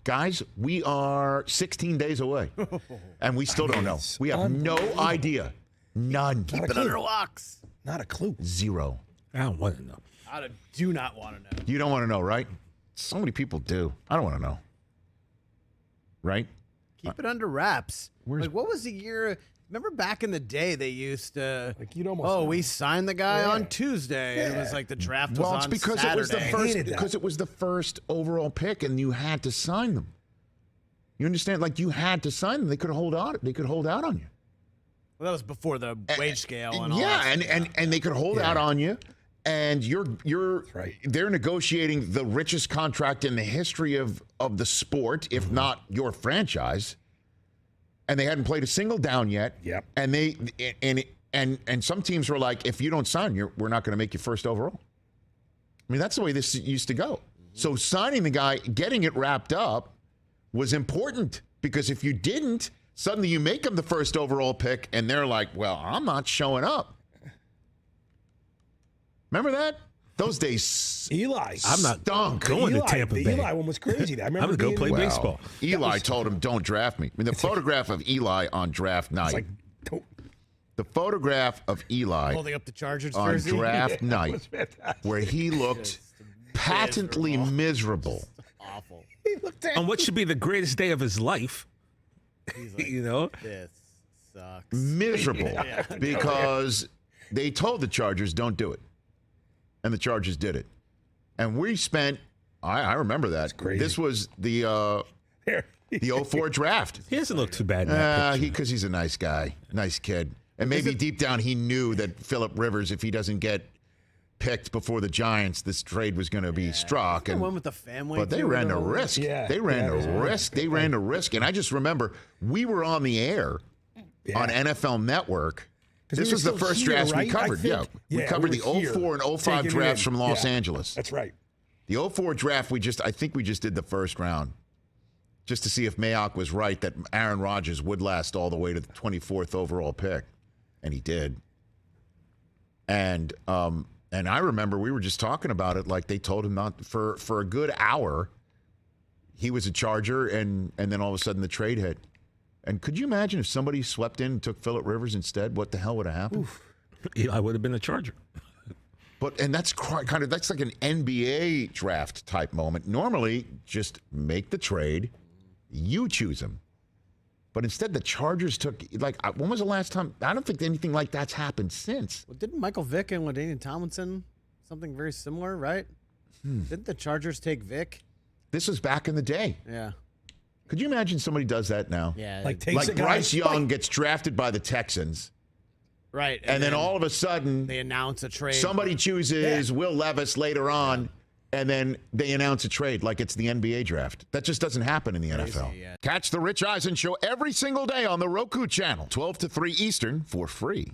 Guys, we are 16 days away, and we still don't know. We have no idea. None. Keep it under locks. Not a clue. Zero. I don't want to know. I do not want to know. You don't want to know, right? So many people do. I don't want to know. Right? Keep it under wraps. Like, what was the year? Remember back in the day, they used to, Like, you'd almost know. we signed the guy Yeah. on Tuesday. And it was like the draft was Well, on it's because Saturday. it was the first hated that. because it was the first overall pick, and you had to sign them. You understand? Like you had to sign them. They could hold out. They could hold out on you. Well, that was before the wage scale and all Yeah, that stuff. and they could hold out on you, and you're right. they're negotiating the richest contract in the history of the sport, if not your franchise. And they hadn't played a single down yet. Yep. And and some teams were like, if you don't sign, we're not going to make you first overall. I mean, that's the way this used to go. So signing the guy, getting it wrapped up, was important because if you didn't, suddenly you make him the first overall pick, and they're like, well, I'm not showing up. Remember that? Those days Eli. I'm not stunk. going to Eli, Tampa the Bay. Eli one was crazy. I remember I'm going to go play being- baseball. Eli told him, don't draft me. I mean, the photograph of Eli on draft night. It's like, don't. The photograph of Eli Holding up the Chargers on jersey. draft It was night fantastic. where he looked patently miserable. Awful. He looked at On what should be the greatest day of his life, He's like, you know? this sucks. Miserable because they told the Chargers, don't do it. And the Chargers did it. And we spent, I remember that. crazy. This was the there. 04 draft. He doesn't look too bad in that picture. Because he's a nice guy, nice kid. And maybe deep down he knew that Phillip Rivers, if he doesn't get picked before the Giants, this trade was going to be struck. The And one with the family. But they too, ran with a the- risk. Yeah. They ran Yeah, a it was a risk. They ran a risk. And I just remember we were on the air on NFL Network. 'Cause This we were was the still first here, drafts we right? I covered. think. We Yeah, covered we the were here, 04 and 05 taking it drafts in. from Los Yeah. Angeles. That's right. The 04 draft, I think we just did the first round just to see if Mayock was right that Aaron Rodgers would last all the way to the 24th overall pick. And he did. And I remember we were just talking about it like they told him not for a good hour. He was a Charger, and then all of a sudden the trade hit. And could you imagine if somebody swept in and took Phillip Rivers instead? What the hell would have happened? Eli would have been a Charger. And that's that's like an NBA draft type moment. Normally, just make the trade, you choose him. But instead, the Chargers took, when was the last time? I don't think anything like that's happened since. Well, didn't Michael Vick and LaDainian Tomlinson something very similar, right? Didn't the Chargers take Vick? This was back in the day. Yeah. Could you imagine somebody does that now? Yeah. Like, takes a guy, Bryce Young spike. gets drafted by the Texans, right. and then all of a sudden, they announce a trade. somebody chooses Will Levis later on, and then they announce a trade like it's the NBA draft. That just doesn't happen in the NFL. yeah. Catch the Rich Eisen Show every single day on the Roku channel, 12 to 3 Eastern, for free.